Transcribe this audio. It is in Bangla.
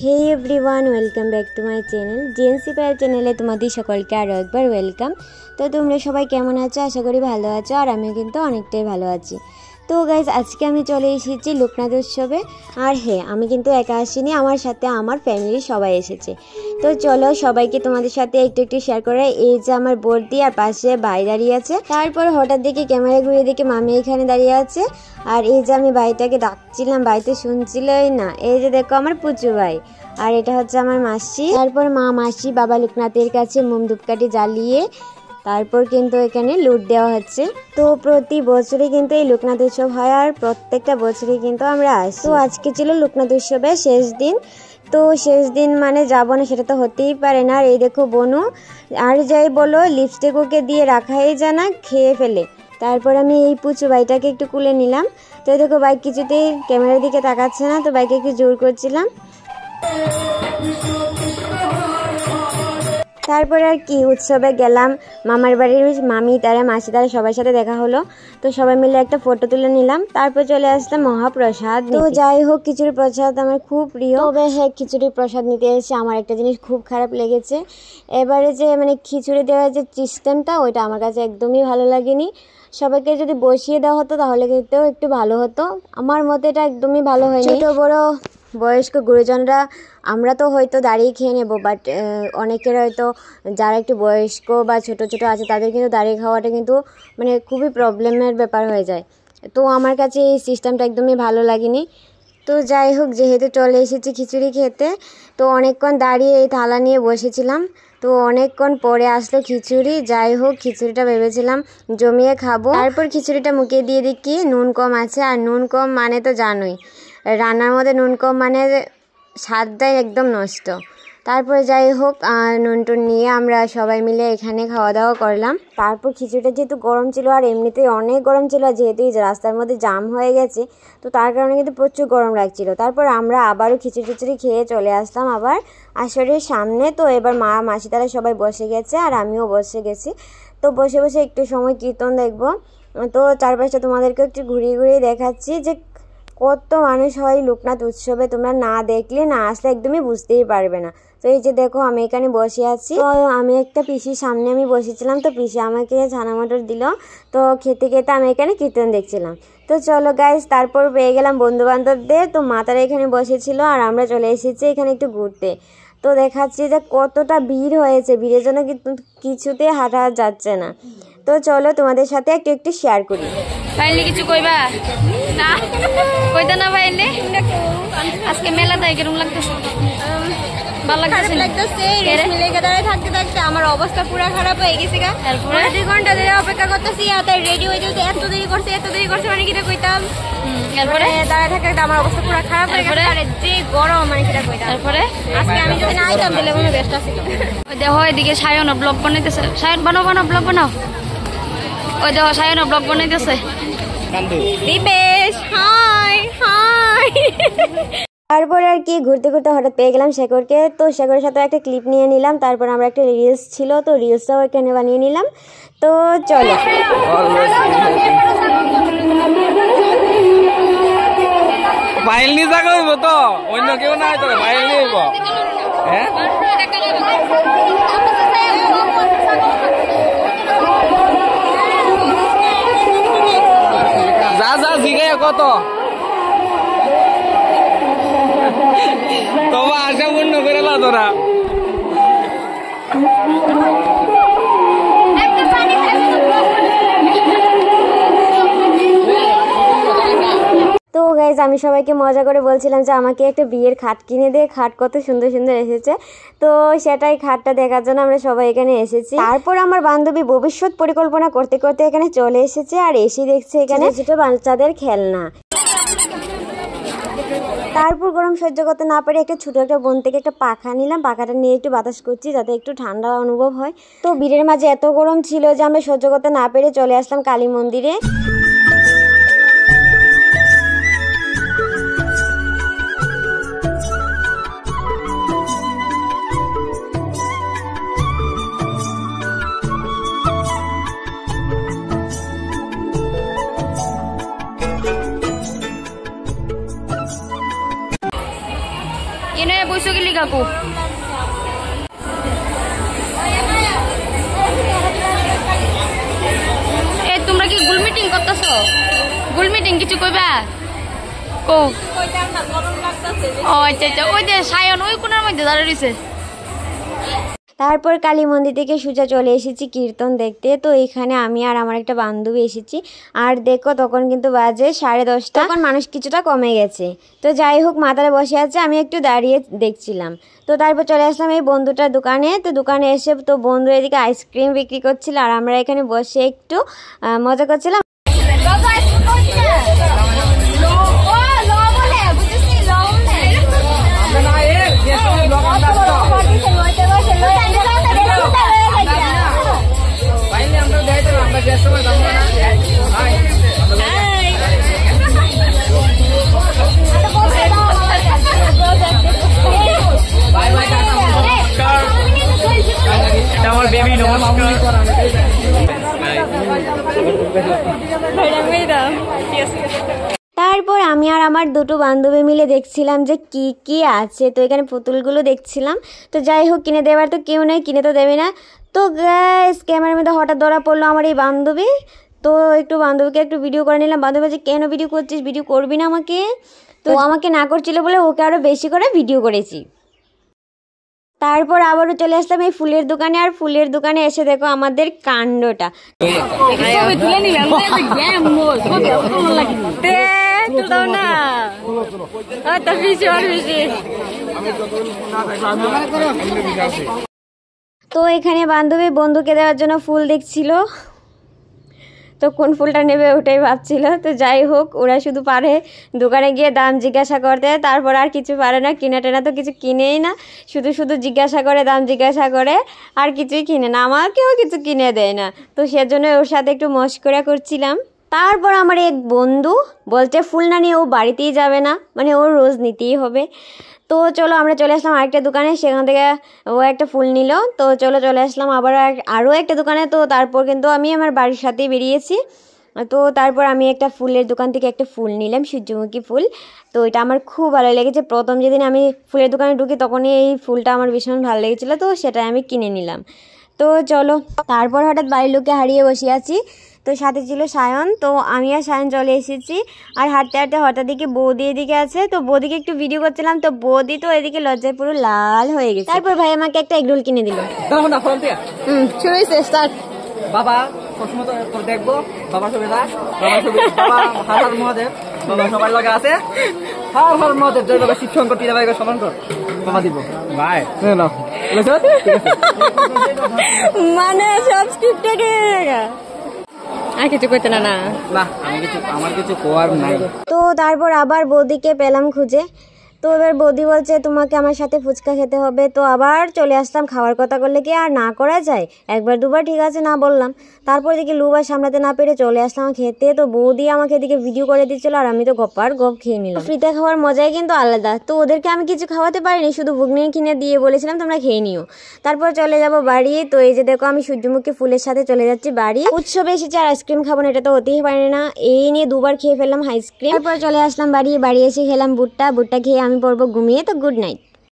Hey everyone, welcome back to my channel GNC পায়ের চ্যানেলে তোমাদের সকলকে আরও একবার ওয়েলকাম। তো তোমরা সবাই কেমন আছো? আশা করি ভালো আছো, আর আমিও কিন্তু অনেকটাই ভালো আছি। তো গাইজ, আজকে আমি চলে এসেছি লোকনাথ উৎসবে। আর হ্যাঁ, আমি কিন্তু একা আসিনি, আমার সাথে আমার ফ্যামিলির সবাই এসেছে। তো চলো সবাইকে তোমাদের সাথে একটু একটু শেয়ার করে। এই যে আমার বর্দি, আর পাশে ভাই দাঁড়িয়ে আছে। তারপর হঠাৎ দেখে ক্যামেরা ঘুরিয়ে দেখে মামি এখানে দাঁড়িয়ে আছে। আর এই যে আমি ভাইটাকে ডাকছিলাম, ভাই তো শুনছিলই না। এই যে দেখো আমার পুচু ভাই, আর এটা হচ্ছে আমার মাসি। তারপর মা, মাসি, বাবা লোকনাথের কাছে মোম ধূপকাঠি জ্বালিয়ে তারপর কিন্তু এখানে লুট দেওয়া হচ্ছে। তো প্রতি বছরে কিন্তু এই লোকনাথ উৎসব হয়, আর প্রত্যেকটা বছরে কিন্তু আমরা আসি। তো আজকে ছিল লোকনাথ উৎসবের শেষ দিন। তো শেষ দিন মানে যাবো না সেটা তো হতেই পারে না। আর এই দেখো বনু, আর যাই বলো লিপস্টিক ওকে দিয়ে রাখাই জানা, খেয়ে ফেলে। তারপর আমি এই পুচু ভাইটাকে একটু কুলে নিলাম। তো দেখো বাইক কিছুতেই ক্যামেরার দিকে তাকাচ্ছে না, তো বাইকে একটু জোর করছিলাম। তারপর আর কি, উৎসবে গেলাম, মামার বাড়ির মামি তারা, মাসি তারা সবার সাথে দেখা হলো। তো সবাই মিলে একটা ফটো তুলে নিলাম। তারপর চলে আসলাম মহাপ্রসাদ। তো যাই হোক, খিচুড়ি প্রসাদ আমার খুব প্রিয়। তবে হ্যাঁ, খিচুড়ি প্রসাদ নিতে এসে আমার একটা জিনিস খুব খারাপ লেগেছে। এবারে যে মানে খিচুড়ি দেওয়ার যে সিস্টেমটা, ওইটা আমার কাছে একদমই ভালো লাগেনি। সবাইকে যদি বসিয়ে দেওয়া হতো তাহলে কিন্তু একটু ভালো হতো। আমার মতে এটা একদমই ভালো হয়নি। ছোট বড় বয়স্ক গুরুজনরা আমরা তো হয়তো দাঁড়িয়ে খেয়ে নেবো, বাট অনেকের হয়তো যারা একটু বয়স্ক বা ছোট ছোট আছে তাদের কিন্তু দাঁড়িয়ে খাওয়াটা কিন্তু মানে খুবই প্রবলেমের ব্যাপার হয়ে যায়। তো আমার কাছে এই সিস্টেমটা একদমই ভালো লাগেনি। তো যাই হোক, যেহেতু চলে এসেছি খিচুড়ি খেতে, তো অনেকক্ষণ দাঁড়িয়ে এই থালা নিয়ে বসেছিলাম। তো অনেকক্ষণ পরে আসলো খিচুড়ি। যাই হোক, খিচুড়িটা ভেবেছিলাম জমিয়ে খাবো। তারপর খিচুড়িটা মুখে দিয়ে দেখি নুন কম আছে, আর নুন কম মানে তো জানোই, রান্নার মধ্যে নুন কম মানে স্বাদটাই একদম নষ্ট। তারপরে যাই হোক, নুন টুন নিয়ে আমরা সবাই মিলে এখানে খাওয়া দাওয়া করলাম। তারপর খিচুড়িটা যেহেতু গরম ছিল, আর এমনিতেই অনেক গরম ছিল, যেহেতু এই রাস্তার মধ্যে জাম হয়ে গেছে, তো তার কারণে কিন্তু প্রচুর গরম লাগছিল। তারপর আমরা আবারও খিচুড়ি খেয়ে চলে আসলাম আবার আসরের সামনে। তো এবার মা, মাসি তারা সবাই বসে গেছে, আর আমিও বসে গেছি। তো বসে বসে একটু সময় কীর্তন দেখবো। তো চারপাশটা তোমাদেরকে একটু ঘুরিয়ে ঘুরিয়ে দেখাচ্ছি যে কত মানুষ হয় লোকনাথ উৎসবে। তোমরা না দেখলে, না আসলে একদমই বুঝতেই পারবে না। তো এই যে দেখো, আমি এখানে বসে আছি। তো আমি একটা পিসির সামনে আমি বসেছিলাম, তো পিসি আমাকে ছানা মটর দিল। তো খেতে খেতে আমি এখানে কীর্তন দেখছিলাম। তো চলো গাইজ, তারপর পেয়ে গেলাম বন্ধু বান্ধবদের। তো মাতারা এখানে বসেছিল, আর আমরা চলে এসেছি এখানে একটু ঘুরতে। তো দেখাচ্ছি যে কতটা ভিড় হয়েছে, ভিড়ের জন্য কিন্তু কিছুতে হাঁটা যাচ্ছে না। তো চলো তোমাদের সাথে একটু একটু শেয়ার করি। ফাইনালি কিছু কইবা না? কইতা না ফাইনালি আজকে মেলা তাই কেমন লাগতেছে? ভালো লাগতেছে। থাকতে থাকতে আমার অবস্থা পুরো খারাপ হয়ে গেছে। তারপরে 2 ঘন্টা ধরে অপেক্ষা করতেছি, রেডি হয়ে যেতে এত দেরি করছে মানে কিটা কইতাম। তারপরে দাঁড়ায় থাকতে আমার অবস্থা পুরো খারাপ হয়ে গেছে, আর যে গরম মানে কিটা কইতাম। তারপরে আজকে আমি যদি না আইতাম তাহলে কোনো বেস্ট আছে। ওই দেখো এদিকে সায়ন ব্লগ বানাইতেছে। সায়ন বানাও ব্লগ বানাও। ওই দেখো সায়ন ব্লগ বানাইতেছে। Dipesh hi hi. তারপরে আর কি, ঘুরতে ঘুরতে হঠাৎ পেয়ে গেলাম শেখরকে। তো শেখরের সাথে একটা ক্লিপ নিয়ে নিলাম। তারপর আমরা একটা রিলস ছিল, তো রিলসটাও এখানে বানিয়ে নিলাম। তো চলো ফাইল নিয়ে যা করবো, তো অন্য কেউ না হয় তো ফাইল নিয়ে হইব। হ্যাঁ, যা যা জিগাই কত তোমার আশা পূর্ণ করে না তোরা। তো গাইজ, আমি সবাইকে মজা করে বলছিলাম যে আমাকে একটা বিয়ের খাট কিনে দে, খাট কত সুন্দর সুন্দর এসেছে। তো সেটাই, খাটটা দেখার জন্য আমরা সবাই এখানে এসেছি। তারপর আমার বান্ধবী ভবিষ্যৎ পরিকল্পনা করতে করতে এখানে চলে এসেছে, আর এসে দেখছে এখানে ছোট বাচ্চাদের খেলনা। তারপর গরম সহ্য করতে না পেরে একটা ছোট একটা বোন থেকে একটা পাখা নিলাম। পাখাটা নিয়ে একটু বাতাস করছি যাতে একটু ঠান্ডা অনুভব হয়। তো ভিড়ের মাঝে এত গরম ছিল যে আমরা সহ্য করতে না পেরে চলে আসলাম কালী মন্দিরে। কইছো কি লিগাকু এ তোমরা কি গুল মিটিং করতেছো গুল মিটিং কিছু কইবা কো ও আচ্ছা আচ্ছা ওই যে সায়ন ওই কোণার মধ্যে দাঁড়িয়ে রইছে তারপর কালী মন্দির থেকে সোজা চলে এসেছি কীর্তন দেখতে। তো এখানে আমি আর আমার একটা বান্ধবী এসেছি। আর দেখো তখন কিন্তু বাজে 10:30, তখন মানুষ কিছুটা কমে গেছে। তো যাই হোক মাথায় বসে আছে, আমি একটু দাঁড়িয়ে দেখছিলাম। তো তারপর চলে আসলাম এই বন্ধুটার দোকানে। তো দোকানে এসে তো বন্ধু এদিকে আইসক্রিম বিক্রি করছিল আর আমরা এখানে বসে একটু মজা করছিলাম। তারপর আমি আর আমার দুটো বান্ধবী মিলে দেখছিলাম যে কি কি আছে। তো এখানে পুতুলগুলো দেখছিলাম। তো যাই হোক কিনে দেওয়ার তো কেউ নেই, কিনে তো দেবে না। তো গাইস ক্যামেরার মধ্যে হঠাৎ ধরা পড়লো আমার এই বান্ধবী। তো একটু বান্ধবীকে একটু ভিডিও করে নিলাম। বান্ধবী বলছে কেন ভিডিও করছিস, ভিডিও করবি না আমাকে? তো আমাকে না করছিল বলে ওকে আরো বেশি করে ভিডিও করেছি। তারপর আবারও চলে আসলাম এই ফুলের দোকানে। আর ফুলের দোকানে এসে দেখো আমাদের কাণ্ডটা। তো এখানে বান্ধবী বন্ধুকে দেওয়ার জন্য ফুল দেখছিল, তো কোন ফুলটা নেবে ওটাই ভাবছিল। তো যাই হোক ওরা শুধু পারে দোকানে গিয়ে দাম জিজ্ঞাসা করতে, তারপর আর কিছু পারে না, কিনা টেনা তো কিছু কিনেই না, শুধু শুধু জিজ্ঞাসা করে, দাম জিজ্ঞাসা করে, আর কিছুই কিনে না, আমাকেও কিছু কিনে দেয় না। তো সেজন্য ওর সাথে একটু মস্করা করছিলাম। তারপর আমার এক বন্ধু বলছে ফুল না নিয়ে ও বাড়িতেই যাবে না, মানে ওর রোজ নিতেই হবে। তো চলো আমরা চলে আসলাম আরেকটা দোকানে, সেখান থেকে ও একটা ফুল নিল। তো চলে আসলাম আবার আরও একটা দোকানে। তো তারপর কিন্তু আমি আমার বাড়ির সাথেই বেরিয়েছি। তো তারপর আমি একটা ফুলের দোকান থেকে একটা ফুল নিলাম, সূর্যমুখী ফুল। তো এটা আমার খুব ভালো লেগেছে। প্রথম যেদিন আমি ফুলের দোকানে ঢুকি তখনই এই ফুলটা আমার ভীষণ ভালো লেগেছিলো, তো সেটা আমি কিনে নিলাম। তো চলো তারপর হঠাৎ বাড়ির লোককে হারিয়ে বসে আছি। তো সাথে ছিল সায়ন। তো আমি আর সায়ন চলে এসেছি। আর হাঁটতে হাঁটতে হঠাৎ দিকে বৌদি এদিকে আছে। তো বৌদিকে একটু ভিডিও করছিলাম। তো বৌদি তো এদিকে লজ্জায় পুরো লাল হয়ে গেছে। তারপর ভাই আমাকে একটা এগরোল কিনে দিল। শুরু হয়েছে স্টার্ট। বাবা প্রথম তো দেখবো বাবা সুবিধা, বাবা সুবিধা, বাবা হার হার মহাদেব, বাবা সবার লগে আছে, হার হার মহাদেব, জয় বাবা শিব শঙ্কর তীরা ভাইকে সমান কর, বাবা দিব ভাই না মানে সব স্ক্রিপ্টেড হয়ে গেছে, আর কিছু করতে না। আমার কিছু কোয়ার নাই। তো তারপর আবার বৌদিকে পেলাম খুঁজে। তো এবার বৌদি বলছে তোমাকে আমার সাথে ফুচকা খেতে হবে। তো আবার চলে আসলাম। খাওয়ার কথা করলে কি আর না করা যায়? একবার দুবার ঠিক আছে না বললাম। তারপর এদিকে লুবা সামলাতে না পেরে চলে আসলাম খেতে। তো বৌদি আমাকে এদিকে ভিডিও করে দিচ্ছিল আর আমি তো গপ্পার গপ খেয়ে নিলাম। ফ্রিতে খাওয়ার মজাই কিন্তু আলাদা। তো ওদেরকে আমি কিছু খাওয়াতে পারিনি, শুধু ঘুগনি কিনে দিয়ে বলেছিলাম তোমরা খেয়ে নিও। তারপর চলে যাব বাড়ি। তো এই যে দেখো আমি সূর্যমুখী ফুলের সাথে চলে যাচ্ছি বাড়ি। উৎসবে এসেছি আর আইসক্রিম খাবো না, এটা তো হতেই পারে না। এই নিয়ে দুবার খেয়ে ফেললাম আইসক্রিম। তারপর চলে আসলাম বাড়ি এসে খেলাম ভুট্টা খেয়ে আমি পড়বো ঘুমিয়ে। তো গুড নাইট।